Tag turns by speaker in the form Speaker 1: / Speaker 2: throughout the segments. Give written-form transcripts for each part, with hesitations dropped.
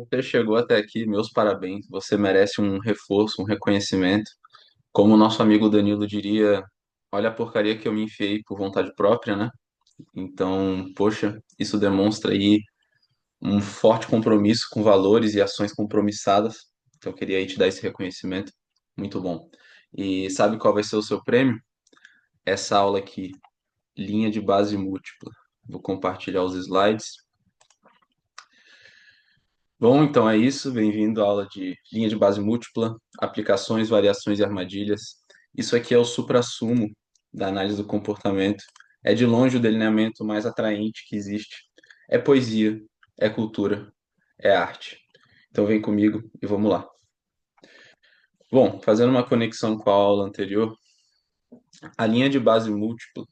Speaker 1: Você chegou até aqui, meus parabéns. Você merece um reforço, um reconhecimento. Como o nosso amigo Danilo diria, olha a porcaria que eu me enfiei por vontade própria, né? Então, poxa, isso demonstra aí um forte compromisso com valores e ações compromissadas. Então, eu queria aí te dar esse reconhecimento. Muito bom. E sabe qual vai ser o seu prêmio? Essa aula aqui, linha de base múltipla. Vou compartilhar os slides. Bom, então é isso. Bem-vindo à aula de linha de base múltipla, aplicações, variações e armadilhas. Isso aqui é o suprassumo da análise do comportamento. É de longe o delineamento mais atraente que existe. É poesia, é cultura, é arte. Então vem comigo e vamos lá. Bom, fazendo uma conexão com a aula anterior, a linha de base múltipla,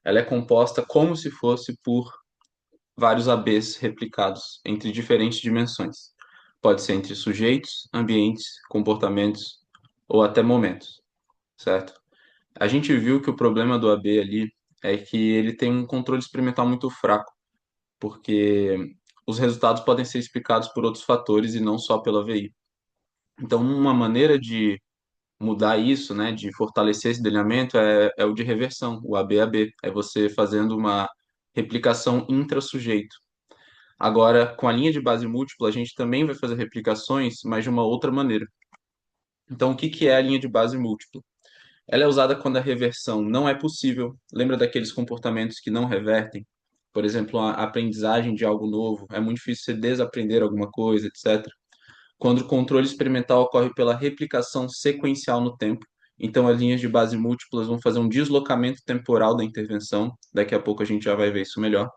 Speaker 1: ela é composta como se fosse por vários ABs replicados entre diferentes dimensões. Pode ser entre sujeitos, ambientes, comportamentos ou até momentos, certo? A gente viu que o problema do AB ali é que ele tem um controle experimental muito fraco, porque os resultados podem ser explicados por outros fatores e não só pela VI. Então, uma maneira de mudar isso, né, de fortalecer esse delineamento é o de reversão, o AB-AB. É você fazendo uma replicação intra-sujeito. Agora, com a linha de base múltipla, a gente também vai fazer replicações, mas de uma outra maneira. Então, o que que é a linha de base múltipla? Ela é usada quando a reversão não é possível. Lembra daqueles comportamentos que não revertem? Por exemplo, a aprendizagem de algo novo. É muito difícil você desaprender alguma coisa, etc. Quando o controle experimental ocorre pela replicação sequencial no tempo. Então, as linhas de base múltiplas vão fazer um deslocamento temporal da intervenção. Daqui a pouco a gente já vai ver isso melhor.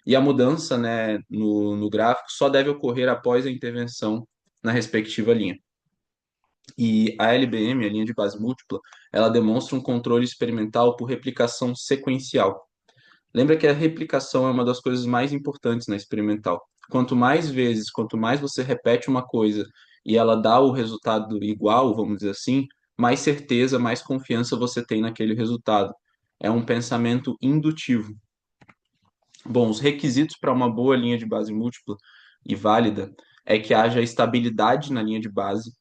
Speaker 1: E a mudança, né, no gráfico só deve ocorrer após a intervenção na respectiva linha. E a LBM, a linha de base múltipla, ela demonstra um controle experimental por replicação sequencial. Lembra que a replicação é uma das coisas mais importantes na experimental. Quanto mais vezes, quanto mais você repete uma coisa e ela dá o resultado igual, vamos dizer assim, mais certeza, mais confiança você tem naquele resultado. É um pensamento indutivo. Bom, os requisitos para uma boa linha de base múltipla e válida é que haja estabilidade na linha de base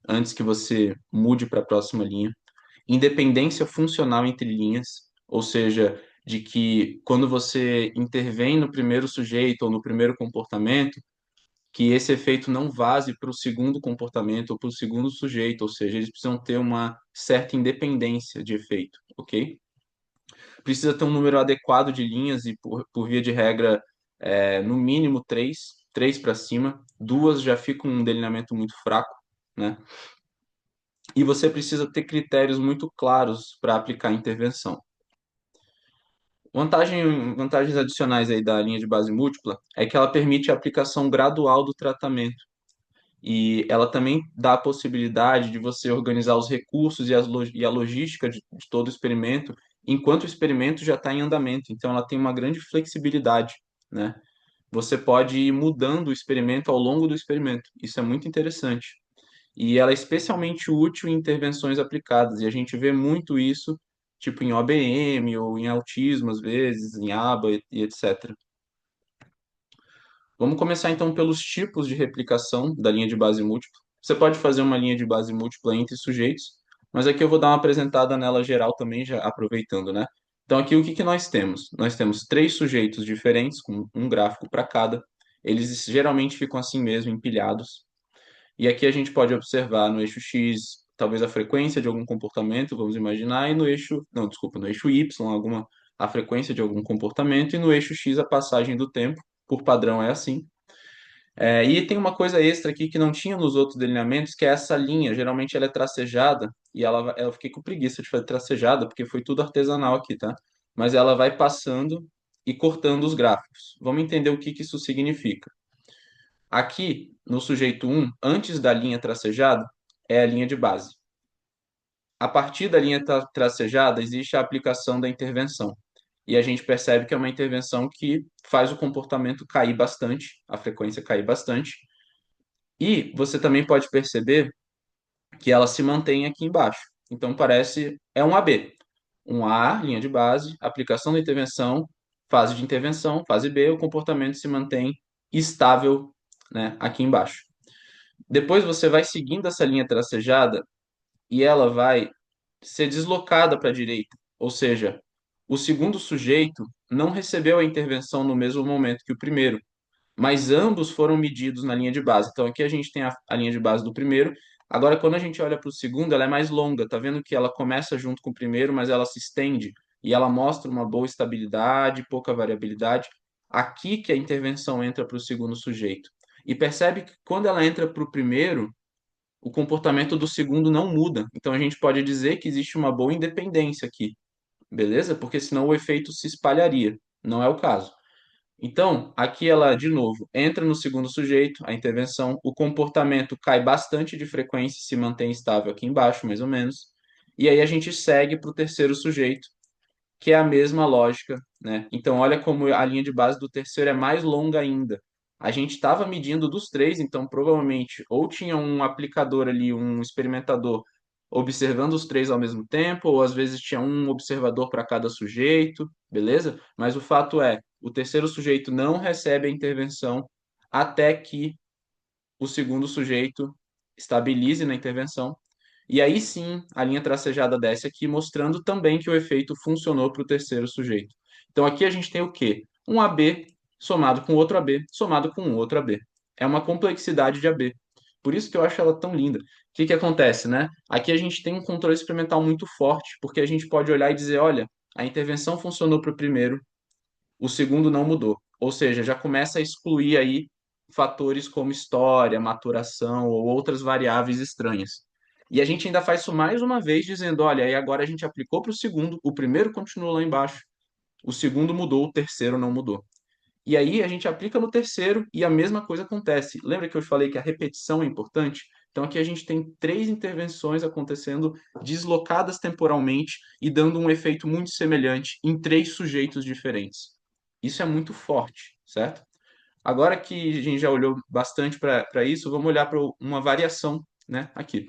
Speaker 1: antes que você mude para a próxima linha, independência funcional entre linhas, ou seja, de que quando você intervém no primeiro sujeito ou no primeiro comportamento, que esse efeito não vaze para o segundo comportamento ou para o segundo sujeito, ou seja, eles precisam ter uma certa independência de efeito, ok? Precisa ter um número adequado de linhas e, por via de regra, no mínimo três para cima. Duas já fica um delineamento muito fraco, né? E você precisa ter critérios muito claros para aplicar a intervenção. Vantagens adicionais aí da linha de base múltipla é que ela permite a aplicação gradual do tratamento. E ela também dá a possibilidade de você organizar os recursos e a logística de todo o experimento, enquanto o experimento já está em andamento. Então, ela tem uma grande flexibilidade, né? Você pode ir mudando o experimento ao longo do experimento. Isso é muito interessante. E ela é especialmente útil em intervenções aplicadas. E a gente vê muito isso, tipo em OBM ou em autismo, às vezes, em ABA e etc. Vamos começar então pelos tipos de replicação da linha de base múltipla. Você pode fazer uma linha de base múltipla entre sujeitos, mas aqui eu vou dar uma apresentada nela geral também, já aproveitando, né? Então aqui o que que nós temos? Nós temos três sujeitos diferentes, com um gráfico para cada. Eles geralmente ficam assim mesmo, empilhados. E aqui a gente pode observar no eixo X, talvez a frequência de algum comportamento, vamos imaginar, e no eixo, não, desculpa, no eixo Y, a frequência de algum comportamento, e no eixo X a passagem do tempo, por padrão é assim. E tem uma coisa extra aqui que não tinha nos outros delineamentos, que é essa linha. Geralmente ela é tracejada, e eu fiquei com preguiça de fazer tracejada, porque foi tudo artesanal aqui, tá? Mas ela vai passando e cortando os gráficos. Vamos entender o que que isso significa. Aqui, no sujeito um, antes da linha tracejada, é a linha de base. A partir da linha tracejada, existe a aplicação da intervenção. E a gente percebe que é uma intervenção que faz o comportamento cair bastante, a frequência cair bastante. E você também pode perceber que ela se mantém aqui embaixo. Então parece é um AB. Um A, linha de base, aplicação da intervenção, fase de intervenção, fase B, o comportamento se mantém estável né, aqui embaixo. Depois você vai seguindo essa linha tracejada e ela vai ser deslocada para a direita. Ou seja, o segundo sujeito não recebeu a intervenção no mesmo momento que o primeiro, mas ambos foram medidos na linha de base. Então aqui a gente tem a linha de base do primeiro. Agora, quando a gente olha para o segundo, ela é mais longa. Tá vendo que ela começa junto com o primeiro, mas ela se estende e ela mostra uma boa estabilidade, pouca variabilidade. Aqui que a intervenção entra para o segundo sujeito. E percebe que quando ela entra para o primeiro, o comportamento do segundo não muda. Então a gente pode dizer que existe uma boa independência aqui, beleza? Porque senão o efeito se espalharia. Não é o caso. Então, aqui ela, de novo, entra no segundo sujeito, a intervenção, o comportamento cai bastante de frequência e se mantém estável aqui embaixo, mais ou menos. E aí a gente segue para o terceiro sujeito, que é a mesma lógica, né? Então, olha como a linha de base do terceiro é mais longa ainda. A gente estava medindo dos três, então provavelmente ou tinha um aplicador ali, um experimentador observando os três ao mesmo tempo, ou às vezes tinha um observador para cada sujeito, beleza? Mas o fato é, o terceiro sujeito não recebe a intervenção até que o segundo sujeito estabilize na intervenção. E aí sim, a linha tracejada desce aqui, mostrando também que o efeito funcionou para o terceiro sujeito. Então aqui a gente tem o quê? Um AB somado com outro AB, somado com outro AB. É uma complexidade de AB. Por isso que eu acho ela tão linda. O que que acontece, né? Aqui a gente tem um controle experimental muito forte, porque a gente pode olhar e dizer, olha, a intervenção funcionou para o primeiro, o segundo não mudou. Ou seja, já começa a excluir aí fatores como história, maturação ou outras variáveis estranhas. E a gente ainda faz isso mais uma vez, dizendo: olha, aí agora a gente aplicou para o segundo, o primeiro continuou lá embaixo, o segundo mudou, o terceiro não mudou. E aí a gente aplica no terceiro e a mesma coisa acontece. Lembra que eu falei que a repetição é importante? Então aqui a gente tem três intervenções acontecendo deslocadas temporalmente e dando um efeito muito semelhante em três sujeitos diferentes. Isso é muito forte, certo? Agora que a gente já olhou bastante para isso, vamos olhar para uma variação, né, aqui.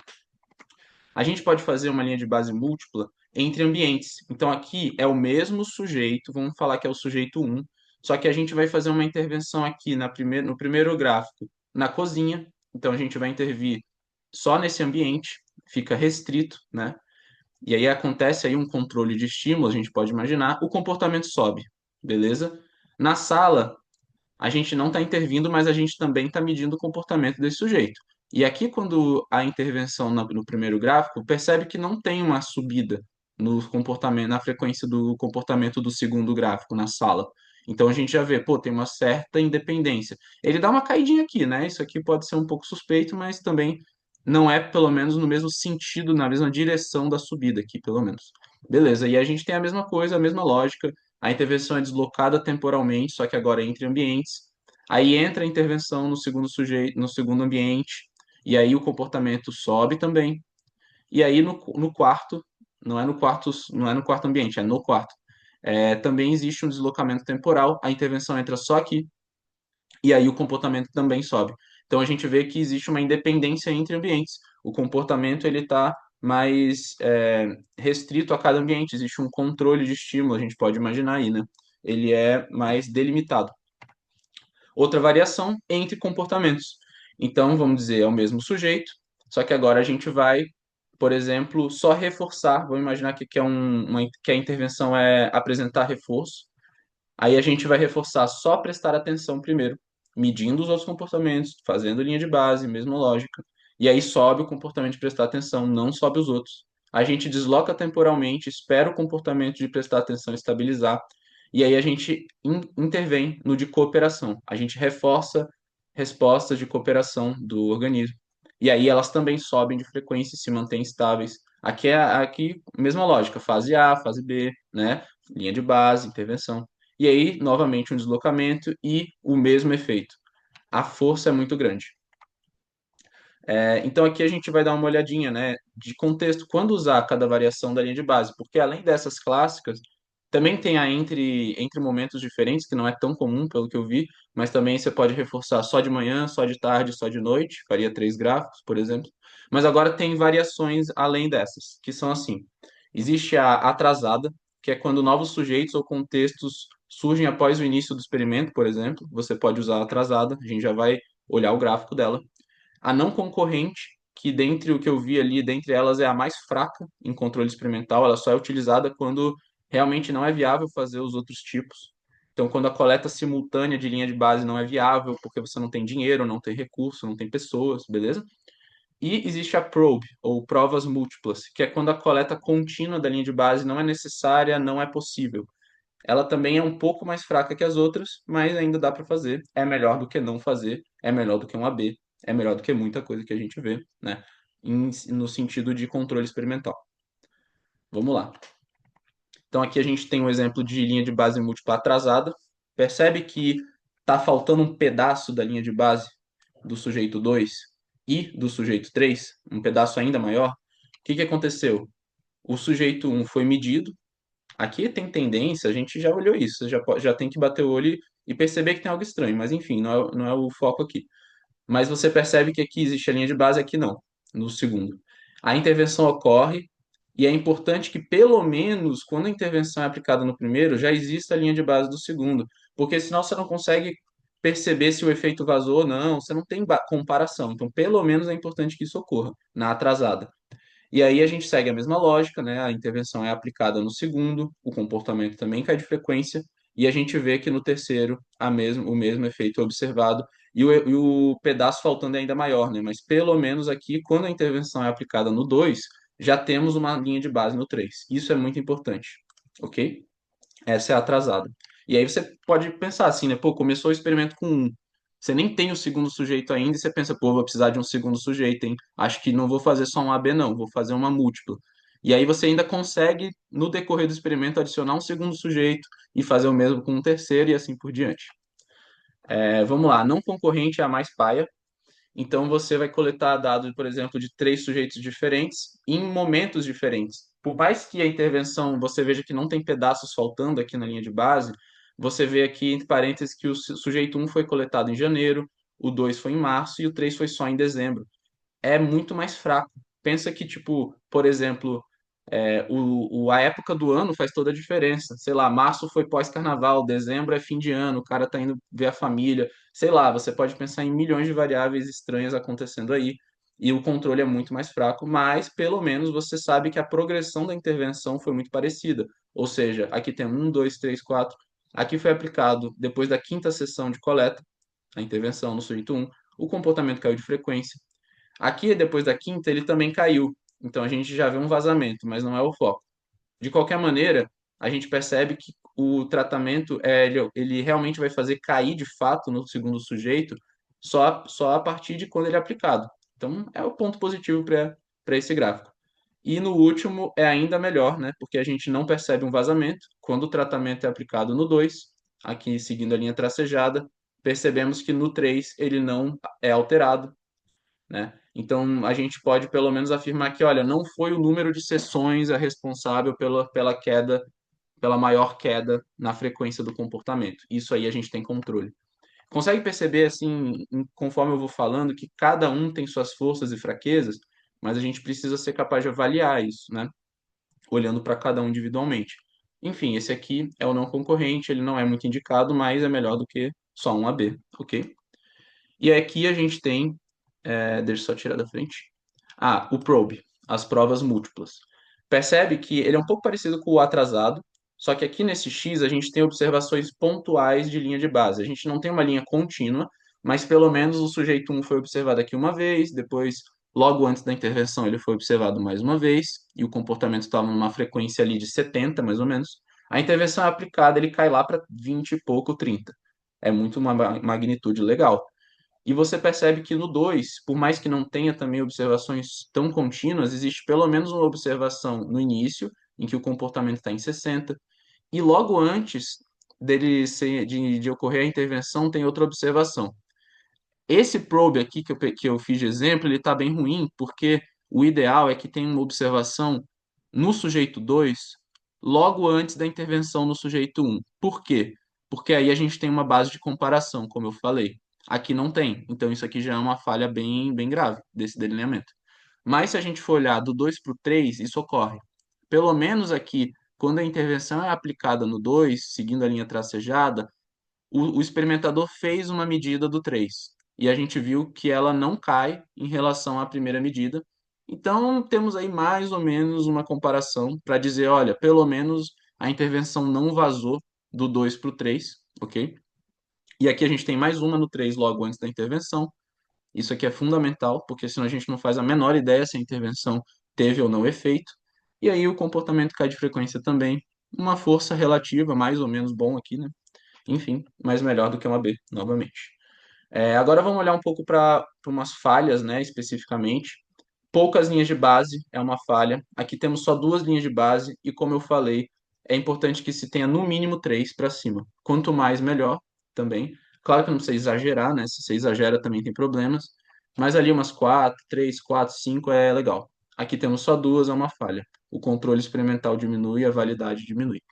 Speaker 1: A gente pode fazer uma linha de base múltipla entre ambientes. Então aqui é o mesmo sujeito, vamos falar que é o sujeito um, só que a gente vai fazer uma intervenção aqui no primeiro gráfico, na cozinha. Então a gente vai intervir só nesse ambiente, fica restrito, né? E aí acontece aí um controle de estímulo, a gente pode imaginar, o comportamento sobe, beleza? Na sala, a gente não está intervindo, mas a gente também está medindo o comportamento desse sujeito. E aqui, quando a intervenção no primeiro gráfico, percebe que não tem uma subida no comportamento, na frequência do comportamento do segundo gráfico na sala. Então a gente já vê, pô, tem uma certa independência. Ele dá uma caidinha aqui, né? Isso aqui pode ser um pouco suspeito, mas também não é, pelo menos, no mesmo sentido, na mesma direção da subida aqui, pelo menos. Beleza, e a gente tem a mesma coisa, a mesma lógica. A intervenção é deslocada temporalmente, só que agora é entre ambientes. Aí entra a intervenção no segundo sujeito, no segundo ambiente, e aí o comportamento sobe também. E aí no quarto, não é no quarto ambiente, é no quarto. Também existe um deslocamento temporal, a intervenção entra só aqui, e aí o comportamento também sobe. Então a gente vê que existe uma independência entre ambientes. O comportamento ele está mais restrito a cada ambiente, existe um controle de estímulo, a gente pode imaginar aí, né? Ele é mais delimitado. Outra variação entre comportamentos. Então, vamos dizer, é o mesmo sujeito, só que agora a gente vai, por exemplo, só reforçar. Vamos imaginar que, que a intervenção é apresentar reforço. Aí a gente vai reforçar só prestar atenção primeiro, medindo os outros comportamentos, fazendo linha de base, mesma lógica. E aí sobe o comportamento de prestar atenção, não sobe os outros. A gente desloca temporalmente, espera o comportamento de prestar atenção estabilizar. E aí a gente intervém no de cooperação. A gente reforça respostas de cooperação do organismo. E aí elas também sobem de frequência e se mantêm estáveis. Aqui mesma lógica, fase A, fase B, né? Linha de base, intervenção. E aí, novamente, um deslocamento e o mesmo efeito. A força é muito grande. Então, aqui a gente vai dar uma olhadinha, né, de contexto, quando usar cada variação da linha de base, porque além dessas clássicas, também tem a entre momentos diferentes, que não é tão comum, pelo que eu vi, mas também você pode reforçar só de manhã, só de tarde, só de noite, faria três gráficos, por exemplo. Mas agora tem variações além dessas, que são assim: existe a atrasada, que é quando novos sujeitos ou contextos surgem após o início do experimento, por exemplo, você pode usar a atrasada, a gente já vai olhar o gráfico dela. A não concorrente, que dentre o que eu vi ali, dentre elas é a mais fraca em controle experimental, ela só é utilizada quando realmente não é viável fazer os outros tipos. Então, quando a coleta simultânea de linha de base não é viável, porque você não tem dinheiro, não tem recurso, não tem pessoas, beleza? E existe a probe, ou provas múltiplas, que é quando a coleta contínua da linha de base não é necessária, não é possível. Ela também é um pouco mais fraca que as outras, mas ainda dá para fazer. É melhor do que não fazer, é melhor do que um AB, é melhor do que muita coisa que a gente vê, né? No sentido de controle experimental. Vamos lá. Então aqui a gente tem um exemplo de linha de base múltipla atrasada. Percebe que está faltando um pedaço da linha de base do sujeito 2 e do sujeito 3, um pedaço ainda maior. O que que aconteceu? O sujeito 1 foi medido. Aqui tem tendência, a gente já olhou isso, já tem que bater o olho e perceber que tem algo estranho, mas enfim, não é o foco aqui. Mas você percebe que aqui existe a linha de base, aqui não, no segundo. A intervenção ocorre e é importante que, pelo menos, quando a intervenção é aplicada no primeiro, já exista a linha de base do segundo, porque senão você não consegue perceber se o efeito vazou ou não, você não tem comparação. Então, pelo menos é importante que isso ocorra na atrasada. E aí a gente segue a mesma lógica, né? A intervenção é aplicada no segundo, o comportamento também cai de frequência, e a gente vê que no terceiro o mesmo efeito é observado, e o pedaço faltando é ainda maior, né? Mas pelo menos aqui, quando a intervenção é aplicada no 2, já temos uma linha de base no 3. Isso é muito importante, ok? Essa é a atrasada. E aí você pode pensar assim, né? Pô, começou o experimento com um. Você nem tem o segundo sujeito ainda e você pensa, pô, vou precisar de um segundo sujeito, hein? Acho que não vou fazer só um AB, não, vou fazer uma múltipla. E aí você ainda consegue, no decorrer do experimento, adicionar um segundo sujeito e fazer o mesmo com um terceiro e assim por diante. Vamos lá, não concorrente é a mais paia. Então você vai coletar dados, por exemplo, de três sujeitos diferentes em momentos diferentes. Por mais que a intervenção você veja que não tem pedaços faltando aqui na linha de base, você vê aqui entre parênteses que o sujeito um foi coletado em janeiro, o 2 foi em março e o 3 foi só em dezembro. É muito mais fraco. Pensa que, tipo, por exemplo, a época do ano faz toda a diferença. Sei lá, março foi pós-carnaval, dezembro é fim de ano, o cara tá indo ver a família. Sei lá, você pode pensar em milhões de variáveis estranhas acontecendo aí, e o controle é muito mais fraco, mas pelo menos você sabe que a progressão da intervenção foi muito parecida. Ou seja, aqui tem um, dois, três, quatro. Aqui foi aplicado depois da quinta sessão de coleta, a intervenção no sujeito um, o comportamento caiu de frequência. Aqui, depois da quinta, ele também caiu. Então a gente já vê um vazamento, mas não é o foco. De qualquer maneira, a gente percebe que o tratamento ele realmente vai fazer cair de fato no segundo sujeito só a partir de quando ele é aplicado. Então é o ponto positivo para esse gráfico. E no último é ainda melhor, né? Porque a gente não percebe um vazamento. Quando o tratamento é aplicado no 2, aqui seguindo a linha tracejada, percebemos que no 3 ele não é alterado, né? Então, a gente pode pelo menos afirmar que, olha, não foi o número de sessões a responsável pela queda, pela maior queda na frequência do comportamento. Isso aí a gente tem controle. Consegue perceber, assim, conforme eu vou falando, que cada um tem suas forças e fraquezas, mas a gente precisa ser capaz de avaliar isso, né? Olhando para cada um individualmente. Enfim, esse aqui é o não concorrente, ele não é muito indicado, mas é melhor do que só um AB, ok? E aqui a gente tem deixa eu só tirar da frente. O probe, as provas múltiplas. Percebe que ele é um pouco parecido com o atrasado, só que aqui nesse X a gente tem observações pontuais de linha de base. A gente não tem uma linha contínua, mas pelo menos o sujeito um foi observado aqui uma vez, depois, logo antes da intervenção, ele foi observado mais uma vez, e o comportamento estava numa frequência ali de 70, mais ou menos. A intervenção é aplicada, ele cai lá para 20 e pouco, 30. É muito uma magnitude legal. E você percebe que no 2, por mais que não tenha também observações tão contínuas, existe pelo menos uma observação no início, em que o comportamento está em 60, e logo antes de ocorrer a intervenção, tem outra observação. Esse probe aqui que eu fiz de exemplo, ele está bem ruim, porque o ideal é que tenha uma observação no sujeito 2 logo antes da intervenção no sujeito um. Por quê? Porque aí a gente tem uma base de comparação, como eu falei. Aqui não tem, então isso aqui já é uma falha bem, bem grave desse delineamento. Mas se a gente for olhar do 2 para o 3, isso ocorre. Pelo menos aqui, quando a intervenção é aplicada no 2, seguindo a linha tracejada, o experimentador fez uma medida do 3. e a gente viu que ela não cai em relação à primeira medida. Então, temos aí mais ou menos uma comparação para dizer, olha, pelo menos a intervenção não vazou do 2 para o 3, ok? E aqui a gente tem mais uma no 3 logo antes da intervenção. Isso aqui é fundamental, porque senão a gente não faz a menor ideia se a intervenção teve ou não efeito. E aí o comportamento cai de frequência também. Uma força relativa, mais ou menos bom aqui, né? Enfim, mas melhor do que uma B, novamente. Agora vamos olhar um pouco para umas falhas, né, especificamente. Poucas linhas de base é uma falha. Aqui temos só duas linhas de base e, como eu falei, é importante que se tenha no mínimo três para cima. Quanto mais, melhor também. Claro que não precisa exagerar, né? Se você exagera também tem problemas. Mas ali umas quatro, três, quatro, cinco é legal. Aqui temos só duas, é uma falha. O controle experimental diminui, a validade diminui.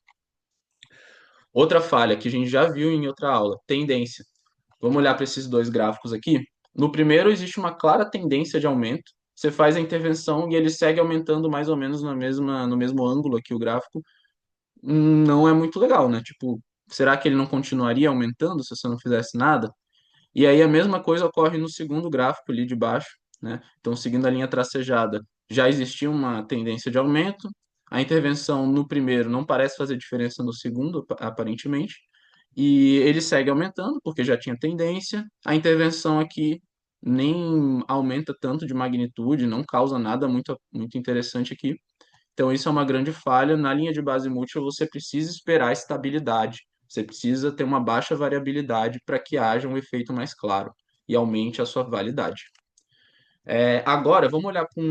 Speaker 1: Outra falha que a gente já viu em outra aula, tendência. Vamos olhar para esses dois gráficos aqui. No primeiro, existe uma clara tendência de aumento. Você faz a intervenção e ele segue aumentando mais ou menos no mesmo ângulo aqui o gráfico. Não é muito legal, né? Tipo, será que ele não continuaria aumentando se você não fizesse nada? E aí a mesma coisa ocorre no segundo gráfico ali de baixo, né? Então, seguindo a linha tracejada, já existia uma tendência de aumento. A intervenção no primeiro não parece fazer diferença no segundo, aparentemente. E ele segue aumentando, porque já tinha tendência. A intervenção aqui nem aumenta tanto de magnitude, não causa nada muito interessante aqui. Então, isso é uma grande falha. Na linha de base múltipla, você precisa esperar estabilidade. Você precisa ter uma baixa variabilidade para que haja um efeito mais claro e aumente a sua validade. Agora, vamos olhar para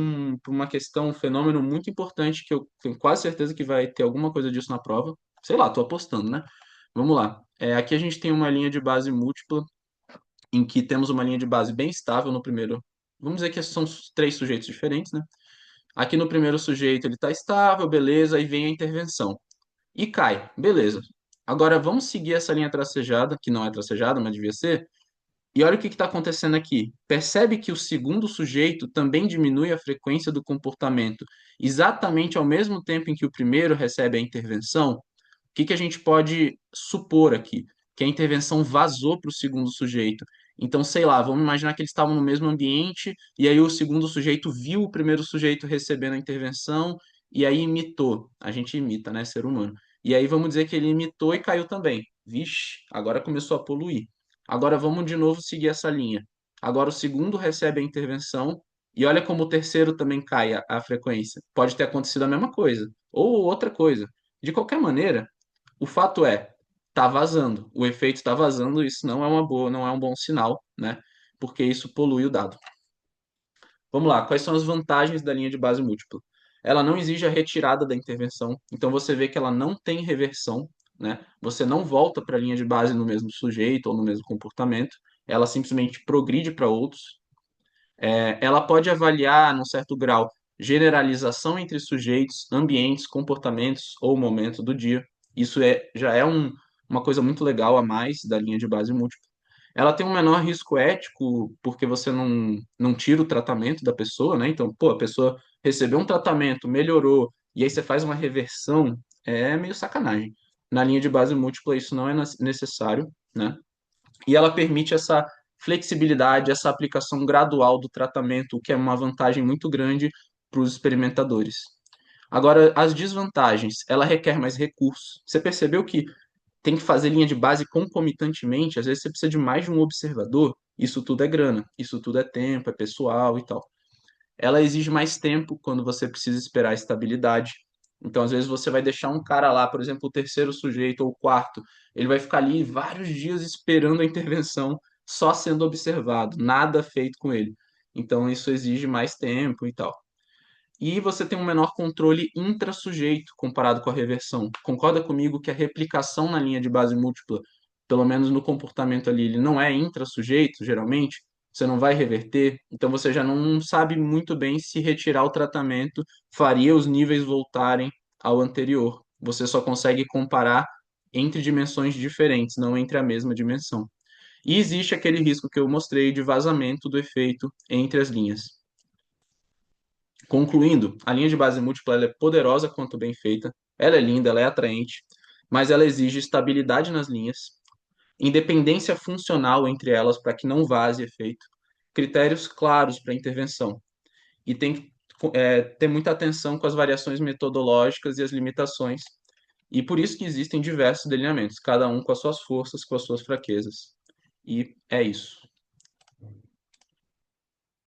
Speaker 1: uma questão, um fenômeno muito importante que eu tenho quase certeza que vai ter alguma coisa disso na prova. Sei lá, estou apostando, né? Vamos lá. Aqui a gente tem uma linha de base múltipla, em que temos uma linha de base bem estável no primeiro. Vamos dizer que são três sujeitos diferentes, né? Aqui no primeiro sujeito ele está estável, beleza, aí vem a intervenção. E cai, beleza. Agora vamos seguir essa linha tracejada, que não é tracejada, mas devia ser, e olha o que está acontecendo aqui. Percebe que o segundo sujeito também diminui a frequência do comportamento, exatamente ao mesmo tempo em que o primeiro recebe a intervenção? O que a gente pode supor aqui? Que a intervenção vazou para o segundo sujeito. Então, sei lá, vamos imaginar que eles estavam no mesmo ambiente e aí o segundo sujeito viu o primeiro sujeito recebendo a intervenção e aí imitou. A gente imita, né, ser humano. E aí vamos dizer que ele imitou e caiu também. Vixe, agora começou a poluir. Agora vamos de novo seguir essa linha. Agora o segundo recebe a intervenção e olha como o terceiro também cai a frequência. Pode ter acontecido a mesma coisa ou outra coisa. De qualquer maneira, o fato é, tá vazando. O efeito está vazando, isso não é uma boa, não é um bom sinal, né? Porque isso polui o dado. Vamos lá, quais são as vantagens da linha de base múltipla? Ela não exige a retirada da intervenção, então você vê que ela não tem reversão, né? Você não volta para a linha de base no mesmo sujeito ou no mesmo comportamento, ela simplesmente progride para outros. Ela pode avaliar, num certo grau, generalização entre sujeitos, ambientes, comportamentos ou momento do dia. Isso já é uma coisa muito legal a mais da linha de base múltipla. Ela tem um menor risco ético porque você não tira o tratamento da pessoa, né? Então, pô, a pessoa recebeu um tratamento, melhorou, e aí você faz uma reversão, é meio sacanagem. Na linha de base múltipla, isso não é necessário, né? E ela permite essa flexibilidade, essa aplicação gradual do tratamento, o que é uma vantagem muito grande para os experimentadores. Agora, as desvantagens, ela requer mais recursos. Você percebeu que tem que fazer linha de base concomitantemente, às vezes você precisa de mais de um observador, isso tudo é grana, isso tudo é tempo, é pessoal e tal. Ela exige mais tempo quando você precisa esperar a estabilidade. Então, às vezes, você vai deixar um cara lá, por exemplo, o terceiro sujeito ou o quarto, ele vai ficar ali vários dias esperando a intervenção, só sendo observado, nada feito com ele. Então, isso exige mais tempo e tal. E você tem um menor controle intra-sujeito comparado com a reversão. Concorda comigo que a replicação na linha de base múltipla, pelo menos no comportamento ali, ele não é intra-sujeito, geralmente? Você não vai reverter, então você já não sabe muito bem se retirar o tratamento faria os níveis voltarem ao anterior. Você só consegue comparar entre dimensões diferentes, não entre a mesma dimensão. E existe aquele risco que eu mostrei de vazamento do efeito entre as linhas. Concluindo, a linha de base múltipla ela é poderosa quanto bem feita, ela é linda, ela é atraente, mas ela exige estabilidade nas linhas, independência funcional entre elas para que não vaze efeito, critérios claros para intervenção. E tem que ter muita atenção com as variações metodológicas e as limitações. E por isso que existem diversos delineamentos, cada um com as suas forças, com as suas fraquezas. E é isso.